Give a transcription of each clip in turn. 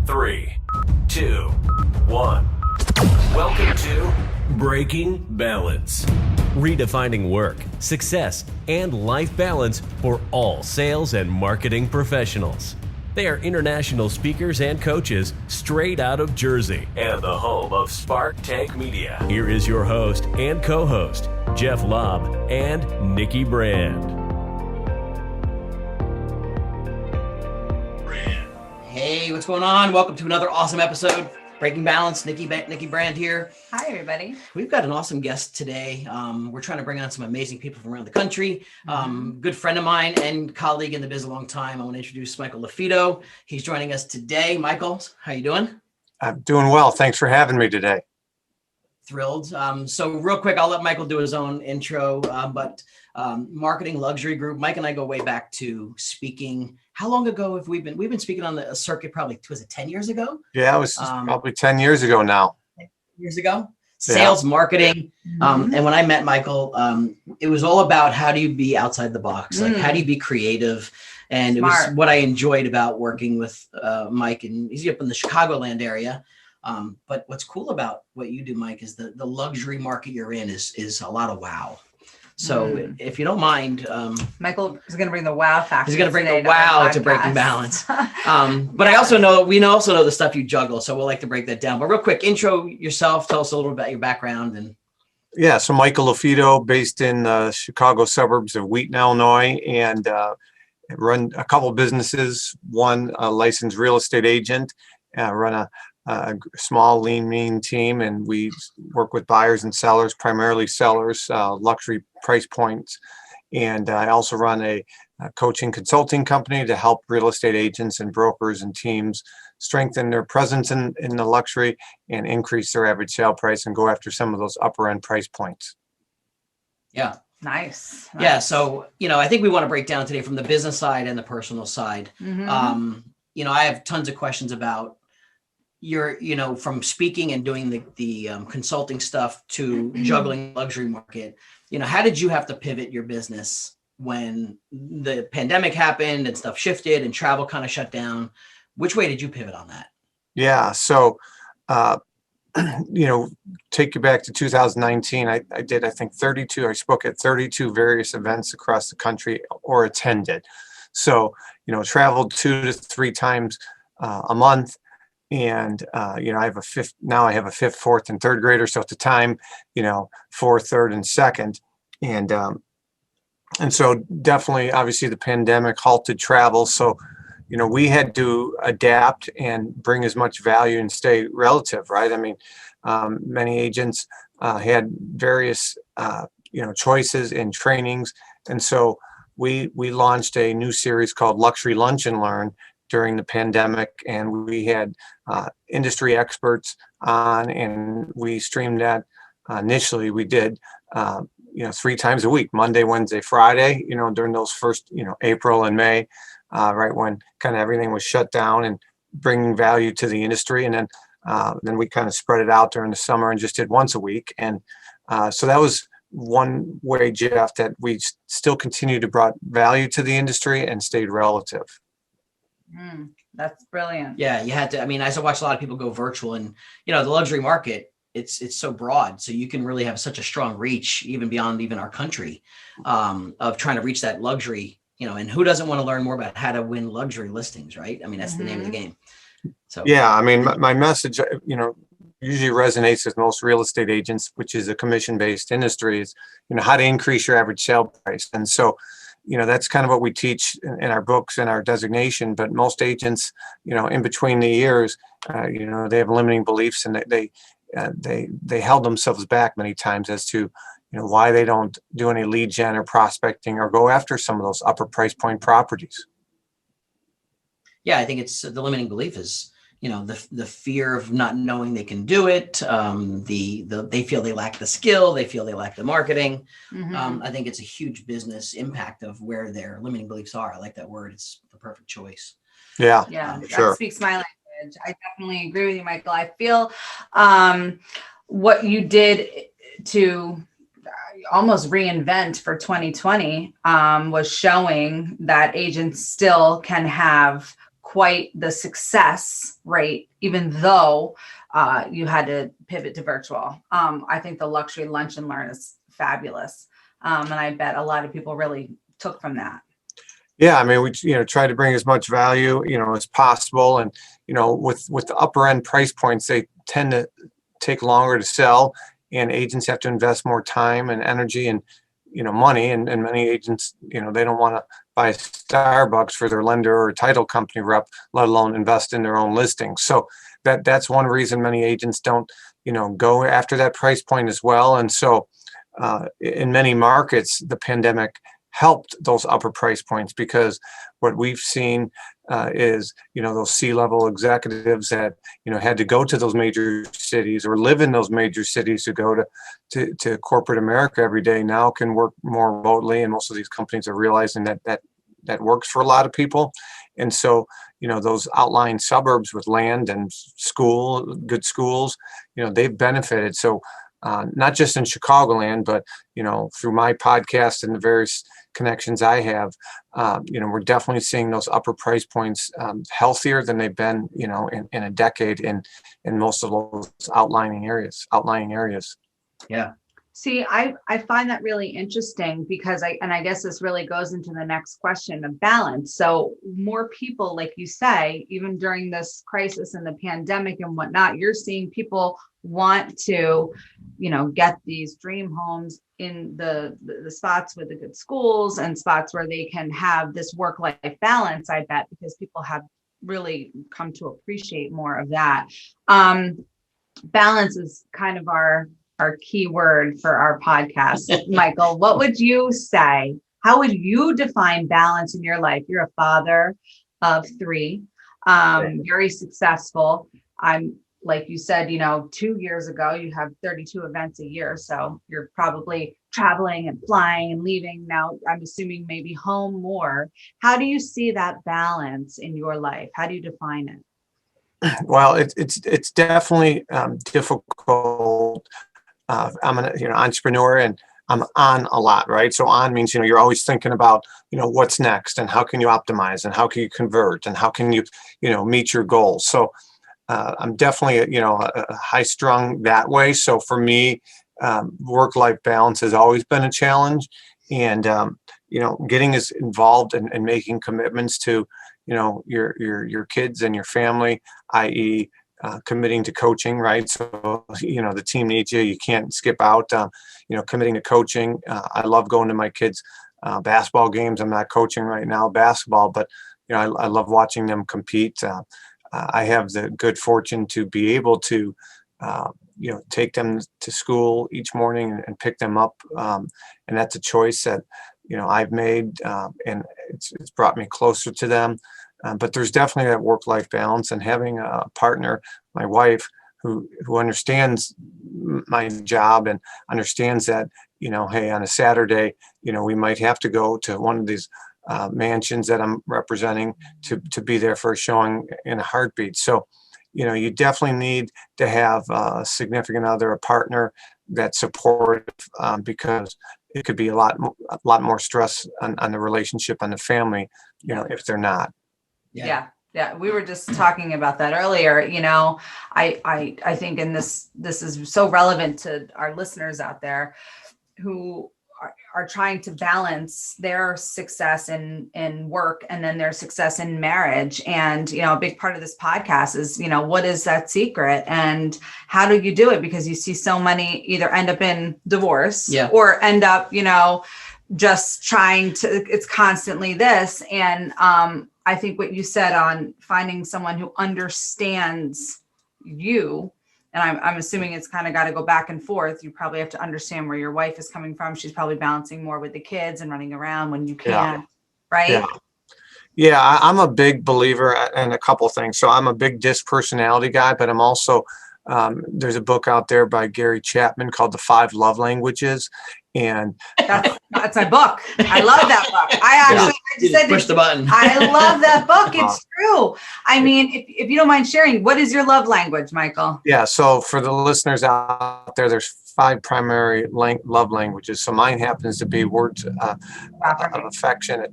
3, 2, 1. Welcome to Breaking Balance. Redefining work, success, and life balance for all sales and marketing professionals. They are international speakers and coaches straight out of Jersey and the home of Spark Tank Media. Here is your host and co-host, Jeff Lobb and Nikki Brand. Hey, what's going on? Welcome to another awesome episode. Breaking Balance, Nikki Brand here. Hi, everybody. We've got an awesome guest today. We're trying to bring on some amazing people from around the country. Good friend of mine and colleague in the biz a long time. I want to introduce Michael Lafido. He's joining us today. Michael, how you doing? I'm doing well. Thanks for having me today. Thrilled. So real quick, I'll let Michael do his own intro, but Marketing Luxury Group. Mike and I go way back to speaking. How long ago have we've been speaking on the circuit? Probably, was it 10 years ago? Yeah, it was probably 10 years ago now. Years ago? Sales, marketing. And when I met Michael, it was all about how do you be outside the box? Like, how do you be creative? And Smart. It was what I enjoyed about working with Mike, and he's up in the Chicagoland area. But what's cool about what you do, Mike, is the luxury market you're in is a lot of wow. So if you don't mind, Michael is going to bring the wow factor. He's going to bring the wow to Breaking Balance. But we also know the stuff you juggle. So we'll like to break that down. But real quick, intro yourself. Tell us a little about your background. And yeah, so Michael Lafido, based in the Chicago suburbs of Wheaton, Illinois, and run a couple businesses. One, a licensed real estate agent. Run a small, lean, mean team, and we work with buyers and sellers, primarily sellers, luxury price points. And I also run a coaching consulting company to help real estate agents and brokers and teams strengthen their presence in the luxury and increase their average sale price and go after some of those upper end price points. Yeah. Nice. Yeah. So, I think we want to break down today from the business side and the personal side. I have tons of questions about from speaking and doing the consulting stuff to juggling luxury market. How did you have to pivot your business when the pandemic happened and stuff shifted and travel kind of shut down? Which way did you pivot on that? Yeah. So, take you back to 2019. I did, I think 32, I spoke at 32 various events across the country or attended. So, traveled 2 to 3 times a month. And, I have a fifth, fourth, and third grader. So at the time, fourth, third, and second. And so definitely, obviously, the pandemic halted travel. So, we had to adapt and bring as much value and stay relative, right? I mean, many agents had various, choices and trainings. And so we launched a new series called Luxury Lunch and Learn during the pandemic, and we had industry experts on, and we streamed that. Initially, we did 3 times a week, Monday, Wednesday, Friday. During those first, April and May, right when kind of everything was shut down, and bringing value to the industry. And then we kind of spread it out during the summer and just did once a week. And so that was one way, Jeff, that we still continued to brought value to the industry and stayed relative. That's brilliant. Yeah, you had to. I mean, I watch a lot of people go virtual, and the luxury market, it's so broad, so you can really have such a strong reach even beyond even our country, of trying to reach that luxury. And who doesn't want to learn more about how to win luxury listings, right? I mean, that's the name of the game. So yeah, I mean, my message, usually resonates with most real estate agents, which is a commission-based industry, is how to increase your average sale price. And so that's kind of what we teach in our books and our designation. But most agents, in between the years, they have limiting beliefs, and they held themselves back many times as to, why they don't do any lead gen or prospecting or go after some of those upper price point properties. Yeah, I think it's the limiting belief is, the fear of not knowing they can do it. They feel they lack the skill. They feel they lack the marketing. I think it's a huge business impact of where their limiting beliefs are. I like that word. It's the perfect choice. Yeah, sure. That speaks my language. I definitely agree with you, Michael. I feel what you did to almost reinvent for 2020 was showing that agents still can have quite the success rate, even though you had to pivot to virtual. I think the luxury lunch and learn is fabulous. And I bet a lot of people really took from that. Yeah, I mean, we try to bring as much value as possible, and with the upper end price points, they tend to take longer to sell, and agents have to invest more time and energy and money, and many agents they don't want to buy Starbucks for their lender or title company rep, let alone invest in their own listings. So that's one reason many agents don't go after that price point as well. And so in many markets, the pandemic helped those upper price points, because what we've seen is those C-level executives that had to go to those major cities or live in those major cities to go to corporate America every day now can work more remotely, and most of these companies are realizing that works for a lot of people. And so those outlying suburbs with land and good schools, they've benefited. So not just in Chicagoland, but through my podcast and the various connections I have, we're definitely seeing those upper price points healthier than they've been, in a decade in most of those outlying areas. Yeah. See, I find that really interesting, because I guess this really goes into the next question of balance. So more people, like you say, even during this crisis and the pandemic and whatnot, you're seeing people want to, get these dream homes in the spots with the good schools and spots where they can have this work-life balance, I bet, because people have really come to appreciate more of that. Balance is kind of our key word for our podcast. Michael, what would you say? How would you define balance in your life? You're a father of 3, very successful. I'm, like you said, 2 years ago, you have 32 events a year. So you're probably traveling and flying and leaving. Now, I'm assuming maybe home more. How do you see that balance in your life? How do you define it? Well, it's definitely difficult. I'm an entrepreneur, and I'm on a lot, right? So on means you're always thinking about what's next, and how can you optimize, and how can you convert, and how can you meet your goals. So I'm definitely a high strung that way. So for me, work-life balance has always been a challenge, and getting as involved and making commitments to your kids and your family, i.e. Committing to coaching, right? So, the team needs you. You can't skip out, committing to coaching. I love going to my kids' basketball games. I'm not coaching right now, basketball, but, I love watching them compete. I have the good fortune to be able to, take them to school each morning and pick them up. And that's a choice that, I've made, and it's brought me closer to them. But there's definitely that work-life balance, and having a partner, my wife, who understands my job and understands that, hey, on a Saturday, we might have to go to one of these mansions that I'm representing to be there for a showing in a heartbeat. So, you definitely need to have a significant other, a partner that's supportive, because it could be a lot more stress on the relationship, on the family, if they're not. Yeah. We were just talking about that earlier. I think, and this is so relevant to our listeners out there who are trying to balance their success in work and then their success in marriage. And, a big part of this podcast is, what is that secret and how do you do it? Because you see so many either end up in divorce or end up, just trying to, it's constantly this. And, I think what you said on finding someone who understands you, and I'm assuming it's kind of got to go back and forth. You probably have to understand where your wife is coming from. She's probably balancing more with the kids and running around when you can't, right? Yeah, I'm a big believer in a couple things. So I'm a big DISC personality guy, but I'm also, there's a book out there by Gary Chapman called The 5 Love Languages. And that's my book. I love that book. I just said push the button. I love that book. It's true. I mean, if you don't mind sharing, what is your love language, Michael? Yeah. So for the listeners out there, there's five primary love languages. So mine happens to be words of affection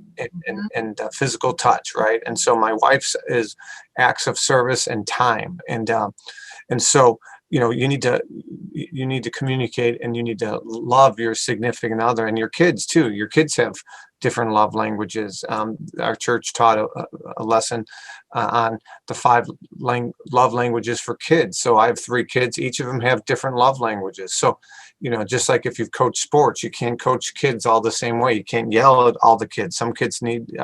and physical touch, right? And so my wife's is acts of service and time, and so you need to communicate, and you need to love your significant other and your kids too. Your kids have different love languages. Our church taught a lesson on the five love languages for kids. So I have three kids. Each of them have different love languages. So, just like if you've coached sports, you can't coach kids all the same way. You can't yell at all the kids. Some kids need,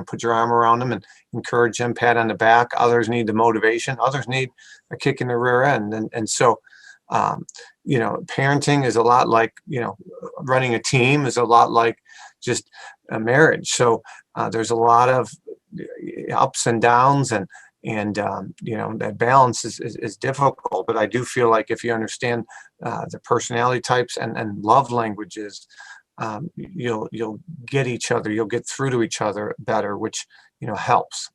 put your arm around them and encourage them, pat on the back. Others need the motivation. Others need a kick in the rear end. And so, parenting is a lot like, running a team is a lot like just a marriage. So there's a lot of ups and downs, and that balance is difficult. But I do feel like if you understand the personality types and love languages, you'll get each other, you'll get through to each other better, which helps.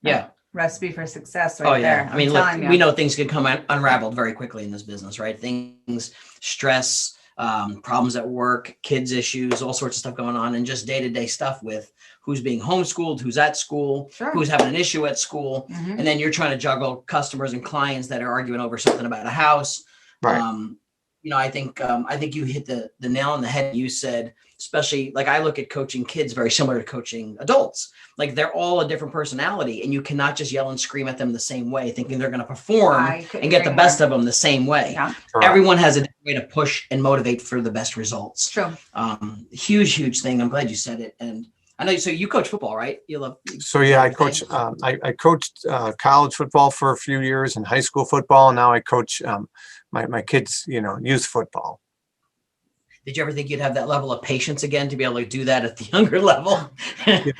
Yeah. Recipe for success Oh right yeah. there. I mean, I'm look, we know things can come unraveled very quickly in this business, right? Things, stress, problems at work, kids issues, all sorts of stuff going on, and just day-to-day stuff with who's being homeschooled, who's at school, Sure. who's having an issue at school. Mhm. And then you're trying to juggle customers and clients that are arguing over something about a house. Right. I think you hit the nail on the head. You said, especially like I look at coaching kids very similar to coaching adults. Like they're all a different personality, and you cannot just yell and scream at them the same way, thinking they're going to perform and get the best of them the same way. Yeah. Everyone has a different way to push and motivate for the best results. True. Huge thing. I'm glad you said it. And I know, so you coach football, right? So yeah, I coach. I coached college football for a few years and high school football, and now I coach my kids, youth football. Did you ever think you'd have that level of patience again to be able to do that at the younger level? And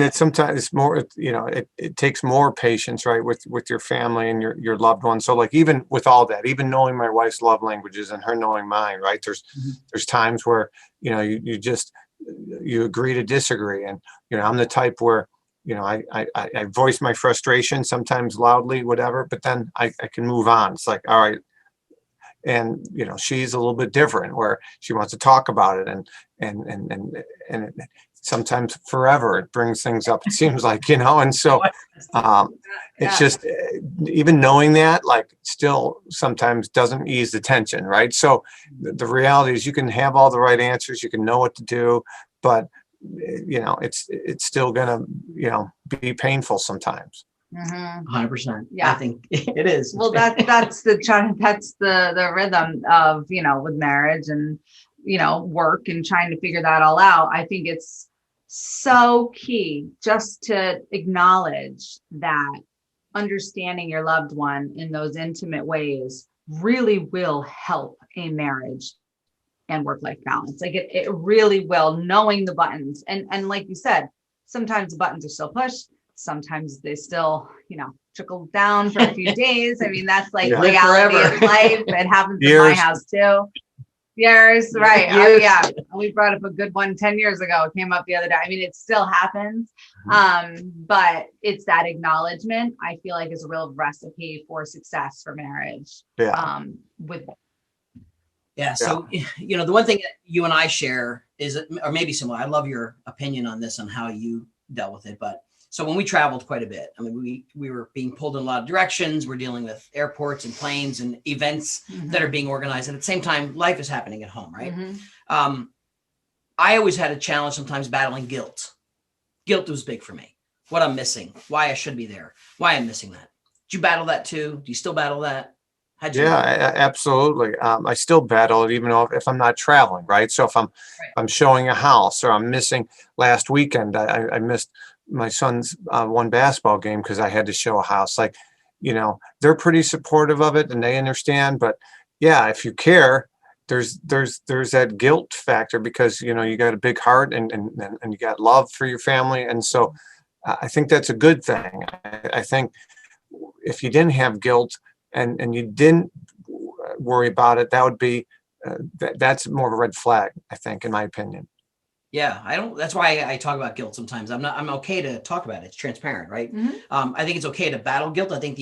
it's sometimes more, it takes more patience, right, with your family and your loved ones. So like even with all that, even knowing my wife's love languages and her knowing mine, right, there's times where you agree to disagree, and I'm the type where I voice my frustration sometimes loudly, whatever, but then I can move on. It's like, all right. And she's a little bit different, where she wants to talk about it, and sometimes forever it brings things up, it seems like, and so it's just even knowing that, like, still sometimes doesn't ease the tension, right? So the reality is you can have all the right answers, you can know what to do, but it's still gonna be painful sometimes. 100%. Yeah. I think it is. Well, that's the rhythm of, with marriage and, work and trying to figure that all out. I think it's so key just to acknowledge that understanding your loved one in those intimate ways really will help a marriage and work-life balance. Like it really will, knowing the buttons. And like you said, sometimes the buttons are still pushed. Sometimes they still, trickle down for a few days. I mean, that's like reality of life. It happens in my house too. Years, right. Oh yeah. We brought up a good one 10 years ago. It came up the other day. I mean, it still happens. But it's that acknowledgement, I feel like, is a real recipe for success for marriage. Yeah. So, the one thing that you and I share is, or maybe similar, I love your opinion on this, on how you dealt with it. But so when we traveled quite a bit, I mean, we were being pulled in a lot of directions. We're dealing with airports and planes and events that are being organized. And at the same time, life is happening at home, right? I always had a challenge sometimes battling guilt. Guilt was big for me. What I'm missing, why I should be there, why I'm missing that. Did you battle that too? Do you still battle that? Absolutely. I still battle it, even if I'm not traveling, right? So if I'm showing a house, or I'm missing, last weekend, I missed my son's one basketball game because I had to show a house. Like, they're pretty supportive of it and they understand. But yeah, if you care, there's that guilt factor, because you got a big heart and you got love for your family, and so I think that's a good thing. I think if you didn't have guilt and you didn't worry about it, that would be that's more of a red flag, I think, in my opinion. Yeah, that's why I talk about guilt sometimes. I'm okay to talk about it. It's transparent, right? I think it's okay to battle guilt. I think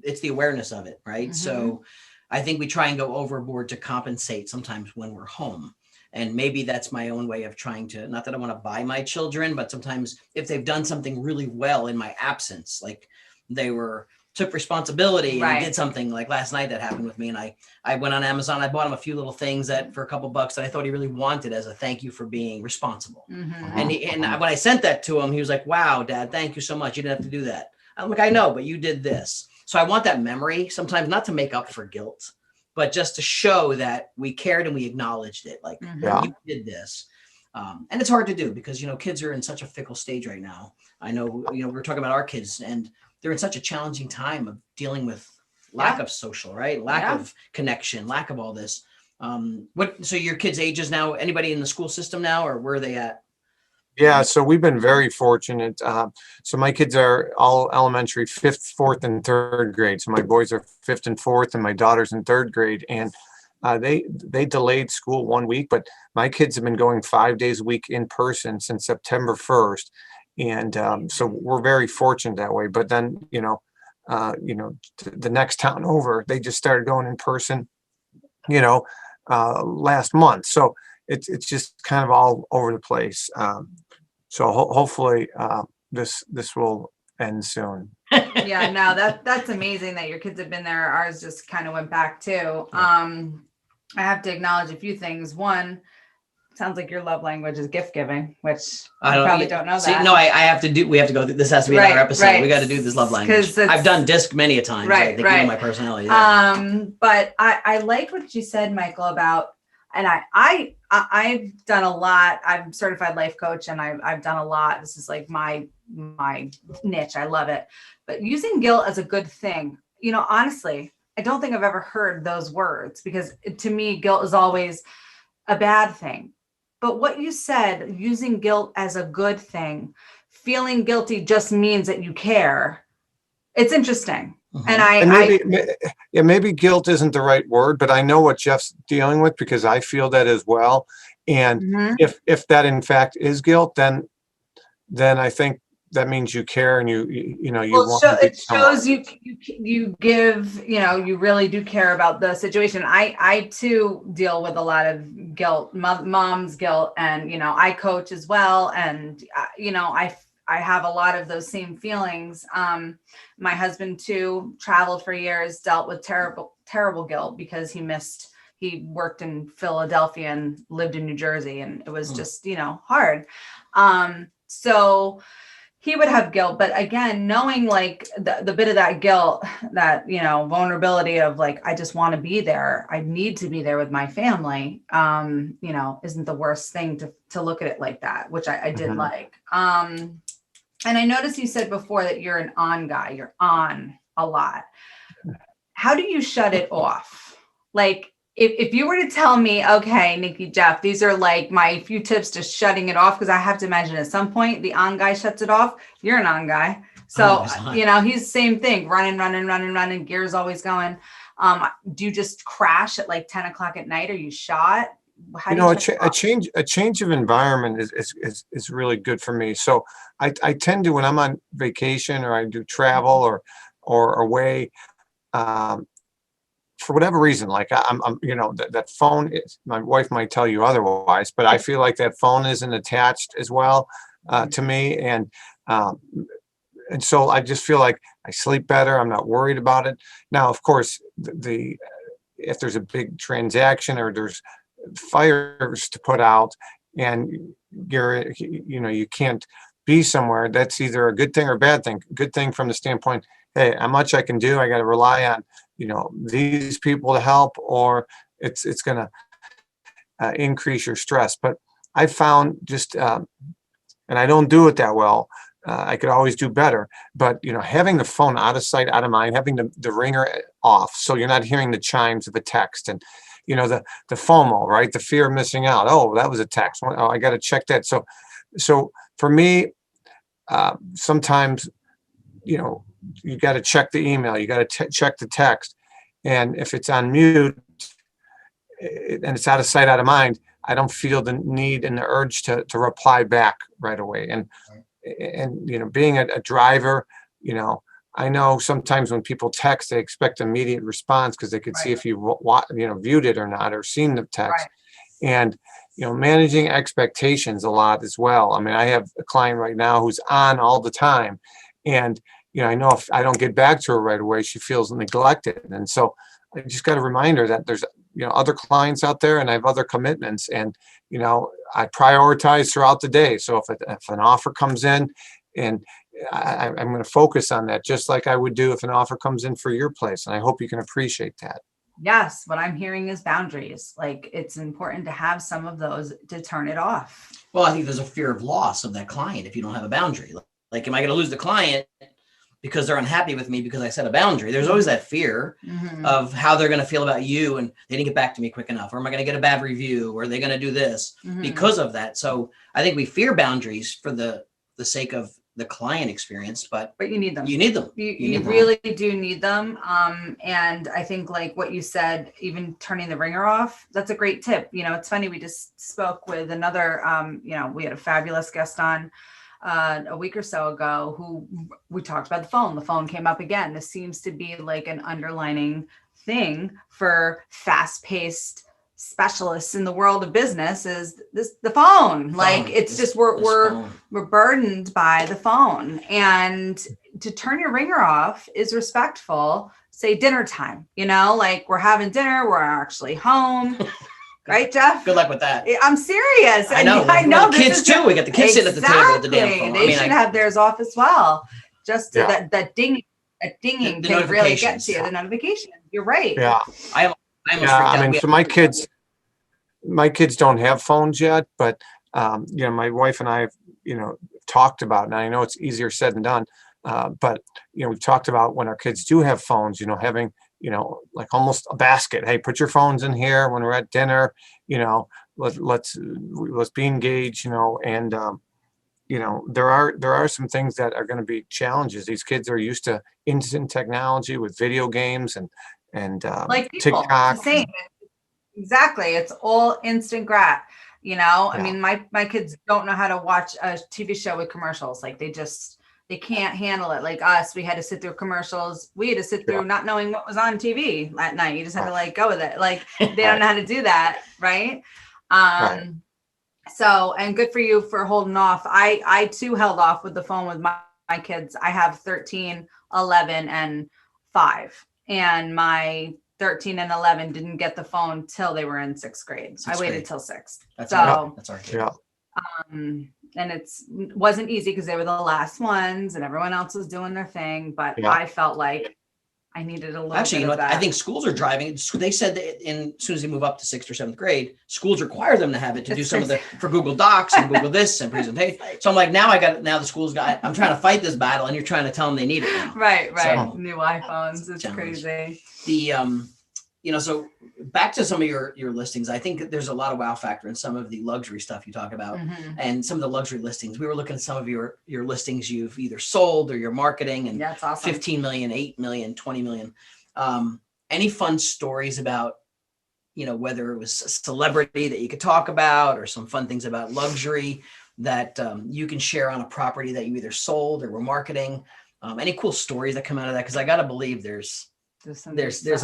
it's the awareness of it, right? So I think we try and go overboard to compensate sometimes when we're home. And maybe that's my own way of trying to, not that I want to buy my children, but sometimes if they've done something really well in my absence, like took responsibility and did something, like last night that happened with me. And I went on Amazon, I bought him a few little things that for a couple bucks that I thought he really wanted as a thank you for being responsible. And when I sent that to him, he was like, wow, Dad, thank you so much. You didn't have to do that. I'm like, I know, but you did this. So I want that memory sometimes, not to make up for guilt, but just to show that we cared and we acknowledged it. Like, you did this. And it's hard to do because, kids are in such a fickle stage right now. I know, we're talking about our kids and they're in such a challenging time of dealing with lack of social, right? Lack of connection, lack of all this. So your kids' ages now, anybody in the school system now, or where are they at? Yeah, so we've been very fortunate. So my kids are all elementary, 5th, 4th, and 3rd grade. So my boys are 5th and 4th, and my daughter's in 3rd grade. And they delayed school 1 week, but my kids have been going 5 days a week in person since September 1st. And so we're very fortunate that way. But then, the next town over, they just started going in person, last month. So it's just kind of all over the place. So hopefully this will end soon. Yeah, no, that's amazing that your kids have been there. Ours just kind of went back too. I have to acknowledge a few things. One, sounds like your love language is gift giving, which I probably don't know that. No, we have to go through, this has to be another episode. Right. We got to do this love language. I've done DISC many a time. Right. They know my personality. Yeah. But I like what you said, Michael, about, and I've done a lot. I'm certified life coach and I've done a lot. This is like my niche. I love it. But using guilt as a good thing, honestly, I don't think I've ever heard those words because to me, guilt is always a bad thing. But what you said, using guilt as a good thing, feeling guilty just means that you care. It's interesting. And maybe guilt isn't the right word, but I know what Jeff's dealing with because I feel that as well. And if that in fact is guilt, then I think that means you care and you want to be. It shows you give, you really do care about the situation. I too deal with a lot of guilt, mom's guilt, and I coach as well, and I have a lot of those same feelings. My husband too traveled for years, dealt with terrible guilt because he worked in Philadelphia and lived in New Jersey, and it was just hard. So he would have guilt, but again, knowing like the bit of that guilt, that, vulnerability of like, I just want to be there. I need to be there with my family. Isn't the worst thing to look at it like that, which I did like. And I noticed you said before that you're an on guy, you're on a lot. How do you shut it off? Like, if you were to tell me, okay, Nikki, Jeff, these are like my few tips to shutting it off, because I have to imagine at some point the on guy shuts it off. You're an on guy. So, he's the same thing, running, gears always going. Do you just crash at like 10 o'clock at night? Are you shot? A change of environment is really good for me. So I tend to, when I'm on vacation or I do travel or away, for whatever reason, like I'm that phone is, my wife might tell you otherwise, but I feel like that phone isn't attached as well to me. And so I just feel like I sleep better. I'm not worried about it. Now, of course, if there's a big transaction or there's fires to put out and you can't be somewhere, that's either a good thing or a bad thing. Good thing from the standpoint, hey, how much I can do, I got to rely on these people to help, or it's going to increase your stress. But I found just and I don't do it that well, I could always do better, but having the phone out of sight, out of mind, having the ringer off so you're not hearing the chimes of a text, and the FOMO, right? The fear of missing out. Oh, that was a text. Oh, I got to check that. So for me, sometimes, you got to check the email. You got to check the text. And if it's on mute and it's out of sight, out of mind, I don't feel the need and the urge to reply back right away. And being a driver, I know sometimes when people text, they expect immediate response because they could see Right. if you viewed it or not, or seen the text. Right. And managing expectations a lot as well. I mean, I have a client right now who's on all the time, and I know if I don't get back to her right away, she feels neglected. And so I just got to remind her that there's other clients out there, and I have other commitments, and I prioritize throughout the day. So if an offer comes in, and I'm going to focus on that, just like I would do if an offer comes in for your place. And I hope you can appreciate that. Yes, what I'm hearing is boundaries. Like, it's important to have some of those to turn it off. Well, I think there's a fear of loss of that client if you don't have a boundary. Like, am I going to lose the client because they're unhappy with me because I set a boundary? There's always that fear of how they're going to feel about you, and they didn't get back to me quick enough, or am I going to get a bad review, or are they going to do this because of that? So I think we fear boundaries for the sake of the client experience, but you need them. You need them. You really do need them. And I think, like what you said, even turning the ringer off, that's a great tip. It's funny. We just spoke with another, we had a fabulous guest on a week or so ago who we talked about the phone. The phone came up again. This seems to be like an underlining thing for fast-paced specialists in the world of business, is the phone. Like, it's just we're burdened by the phone. And to turn your ringer off is respectful. Say dinner time, like, we're having dinner, we're actually home. Right, Jeff? Good luck with that. I'm serious. I know. I know. The kids too. We got the kids sitting at the table with the damn phone. They should have theirs off as well. Just that dinging The can really get to you. The notification. You're right. Yeah. I almost I mean, so my kids don't have phones yet, but my wife and I have, talked about, and I know it's easier said than done, but we've talked about when our kids do have phones, having, like almost a basket. Hey, put your phones in here when we're at dinner. Let's be engaged. And there are some things that are going to be challenges. These kids are used to instant technology with video games and like people, TikTok. It's the same. Exactly. It's all instant grat. Yeah. I mean, my kids don't know how to watch a TV show with commercials. Like, they can't handle it. Like us, we had to sit through commercials. We had to sit through not knowing what was on TV at night. You just had to like go with it. Like, they don't know how to do that. Right. So, and good for you for holding off. I too held off with the phone with my kids. I have 13, 11, and 5. And my 13 and 11 didn't get the phone till they were in 6th grade. I waited till 6th. That's our kid. Yeah. And wasn't easy because they were the last ones and everyone else was doing their thing. But I felt like I needed a little Actually, bit of that. I think schools are driving. They said that as soon as they move up to 6th or 7th grade, schools require them to have it to do some of for Google Docs and Google this and presentation. So I'm like, now the school's got, I'm trying to fight this battle, and you're trying to tell them they need it now. Right. So, new iPhones. It's crazy. So back to some of your listings, I think there's a lot of wow factor in some of the luxury stuff you talk about, and some of the luxury listings. We were looking at some of your listings you've either sold or you're marketing, and that's awesome. 15 million, 8 million, 20 million. Any fun stories about, whether it was a celebrity that you could talk about, or some fun things about luxury that you can share on a property that you either sold or were marketing? Any cool stories that come out of that? Because I got to believe there's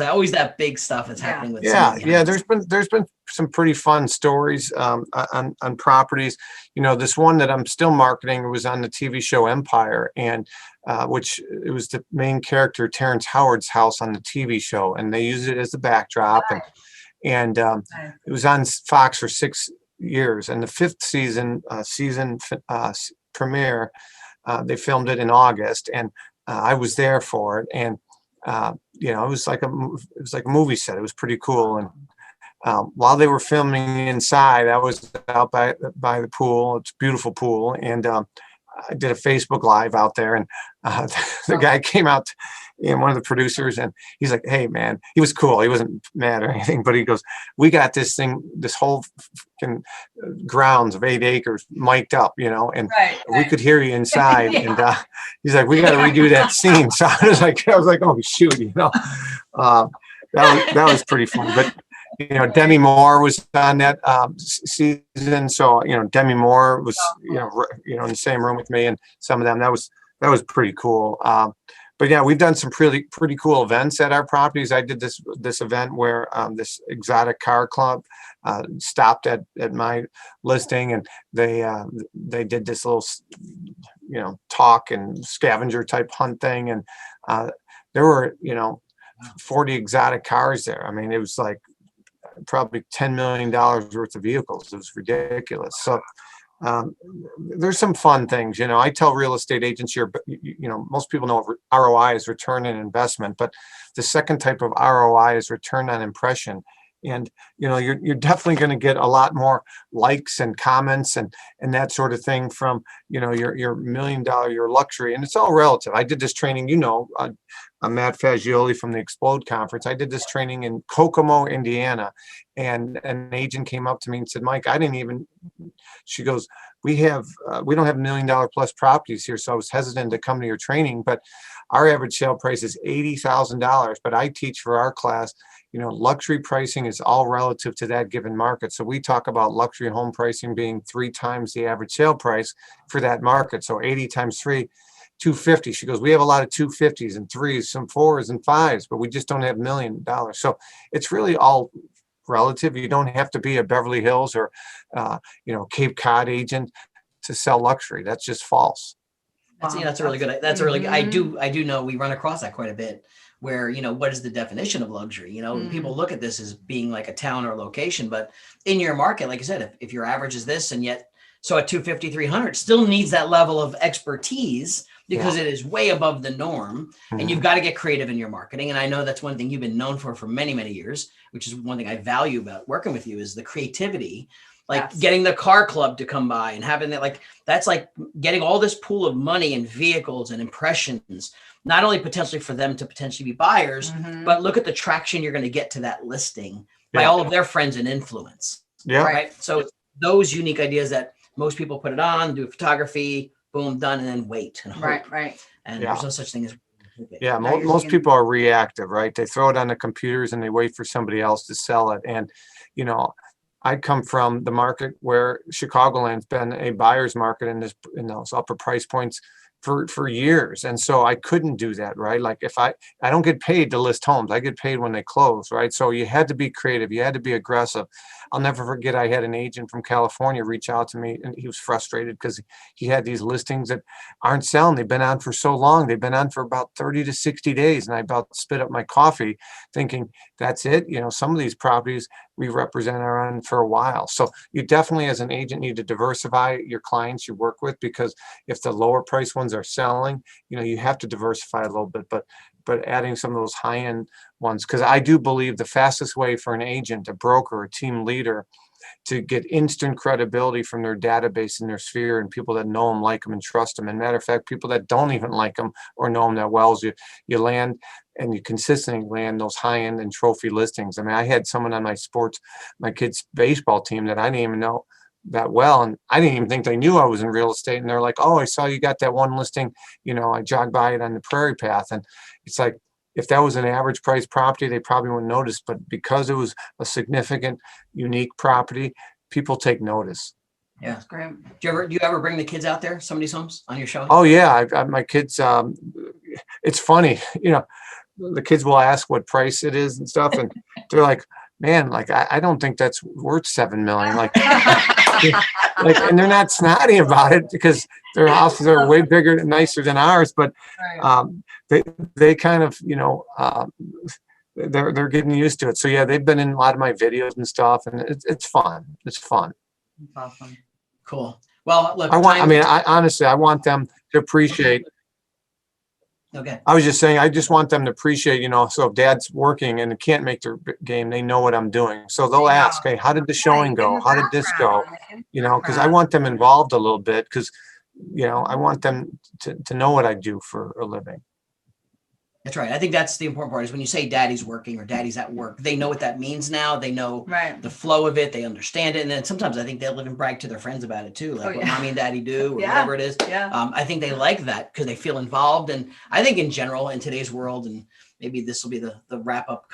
always that big stuff that's happening with there's been some pretty fun stories on properties. This one that I'm still marketing was on the TV show Empire, and which it was the main character Terrence Howard's house on the TV show, and they used it as the backdrop, and it was on Fox for 6 years, and the 5th season premiere, they filmed it in August, and I was there for it, and it was like a movie set. It was pretty cool. And while they were filming inside, I was out by the pool. It's a beautiful pool, and I did a Facebook Live out there, and the guy came out, one of the producers, and he's like, "Hey, man," he was cool. He wasn't mad or anything, but he goes, "We got this whole grounds of 8 acres mic'd up, and we could hear you inside." And he's like, "We got to redo that scene." So I was like, "Oh shoot," that was pretty fun. But Demi Moore was on that season, so Demi Moore was in the same room with me, and some of them that was pretty cool. but yeah, we've done some pretty cool events at our properties. I did this event where this exotic car club stopped at my listing, and they did this little talk and scavenger type hunt thing, and there were 40 exotic cars there. I mean, it was like probably $10 million worth of vehicles. It was ridiculous. So there's some fun things. I tell real estate agents here, but most people know ROI is return on investment, but the second type of ROI is return on impression. And you're definitely going to get a lot more likes and comments and that sort of thing from your $1 million, your luxury, and it's all relative. I did this training, I'm Matt Fagioli from the Explode conference. I did this training in Kokomo, Indiana, and an agent came up to me and said, Mike, she goes, we don't have $1 million plus properties here, so I was hesitant to come to your training, but our average sale price is $80,000. But I teach for our class, luxury pricing is all relative to that given market. So we talk about luxury home pricing being 3 times the average sale price for that market. So 80 times 3, 250. She goes, we have a lot of 250s and 3s, some 4s and 5s, but we just don't have $1 million. So it's really all relative. You don't have to be a Beverly Hills or Cape Cod agent to sell luxury. That's just false. That's a really good. That's a really. I do know we run across that quite a bit. Where what is the definition of luxury? People look at this as being like a town or location, but in your market, like I said, if your average is this, and yet so at 250, 300 still needs that level of expertise because it is way above the norm, and you've got to get creative in your marketing. And I know that's one thing you've been known for many, many years, which is one thing I value about working with you is the creativity. Like getting the car club to come by and having that, that's like getting all this pool of money and vehicles and impressions, not only potentially for them to potentially be buyers, but look at the traction you're going to get to that listing by all of their friends and influence. Yeah. Right. So those unique ideas that most people put it on, do photography, boom, done, and then wait and hope. Right. And there's no such thing as. Yeah. Most people are reactive, right? They throw it on the computers and they wait for somebody else to sell it. And, I come from the market where Chicagoland's been a buyer's market in those upper price points for years. And so I couldn't do that, right? Like if I don't get paid to list homes, I get paid when they close, right? So you had to be creative. You had to be aggressive. I'll never forget, I had an agent from California reach out to me, and he was frustrated because he had these listings that aren't selling. They've been on for so long. They've been on for about 30 to 60 days. And I about spit up my coffee thinking, that's it. Some of these properties we represent are on for a while. So you definitely, as an agent, need to diversify your clients you work with, because if the lower price ones are selling, you have to diversify a little bit, but adding some of those high-end ones, because I do believe the fastest way for an agent, a broker, a team leader to get instant credibility from their database and their sphere and people that know them, like them, and trust them. And matter of fact, people that don't even like them or know them that well, is you land and you consistently land those high-end and trophy listings. I mean, I had someone on my kids' baseball team that I didn't even know that well, and I didn't even think they knew I was in real estate, and they're like, oh, I saw you got that one listing, I jogged by it on the Prairie Path. And it's like, if that was an average price property, they probably wouldn't notice, but because it was a significant, unique property, people take notice. Yeah, that's great. Do you ever bring the kids out there, some of these homes, on your show? Oh yeah, my kids. It's funny, the kids will ask what price it is and stuff, and they're like, man, like I don't think that's worth $7 million. Like, and they're not snotty about it because their houses are way bigger and nicer than ours. But they kind of, they're getting used to it. So yeah, they've been in a lot of my videos and stuff, and it's fun. It's fun. That's awesome. Cool. Well, look, I honestly want them to appreciate. Okay. I was just saying, I just want them to appreciate, so if dad's working and can't make their game, they know what I'm doing. So they'll ask, hey, how did the showing go? How did this go? Because I want them involved a little bit, because, I want them to know what I do for a living. That's right. I think that's the important part is when you say daddy's working or daddy's at work, they know what that means now. They know Right. the flow of it. They understand it. And then sometimes I think they'll even brag to their friends about it too. Like what mommy and daddy do or Yeah. whatever it is. Yeah. I think they like that because they feel involved. And I think in general, in today's world, and maybe this will be the wrap up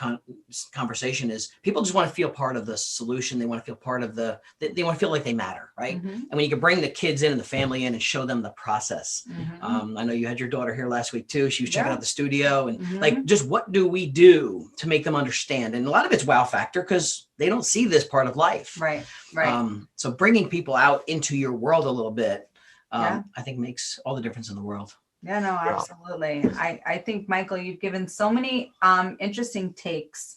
conversation is people just want to feel part of the solution. They want to feel part of they want to feel like they matter. Right. Mhm. And when you can bring the kids in and the family in and show them the process. Mhm. I know you had your daughter here last week too. She was checking Yeah. out the studio and Mhm. like, just what do we do to make them understand? And a lot of it's wow factor because they don't see this part of life. Right. Right. So bringing people out into your world a little bit, Yeah. I think makes all the difference in the world. Yeah, no, absolutely. I think, Michael, you've given so many interesting takes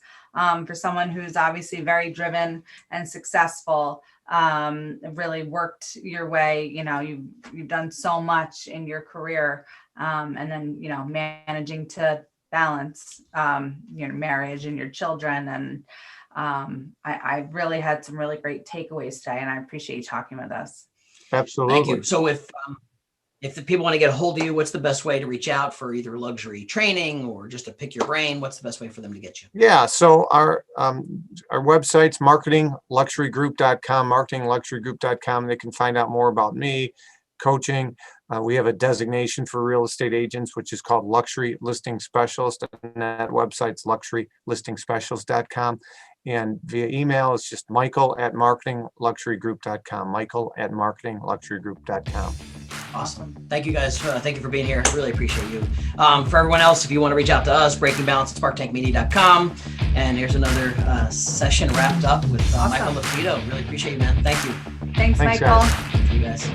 for someone who's obviously very driven and successful, really worked your way. You've done so much in your career, and then, managing to balance, your marriage and your children. And I really had some really great takeaways today, and I appreciate you talking with us. Absolutely. Thank you. So if the people want to get a hold of you, what's the best way to reach out for either luxury training or just to pick your brain? What's the best way for them to get you? Yeah. So our website's marketingluxurygroup.com, marketingluxurygroup.com. They can find out more about me, coaching. We have a designation for real estate agents, which is called Luxury Listing Specialist. And that website's luxurylistingspecialist.com. And via email, it's just michael@marketingluxurygroup.com, michael@marketingluxurygroup.com. Awesome. Thank you guys. Thank you for being here. I really appreciate you. For everyone else, if you want to reach out to us, breakingbalance@sparktankmedia.com. And here's another session wrapped up with Michael Lafido. Really appreciate you, man. Thank you. Thanks, Thanks, Michael. guys. Thank you guys.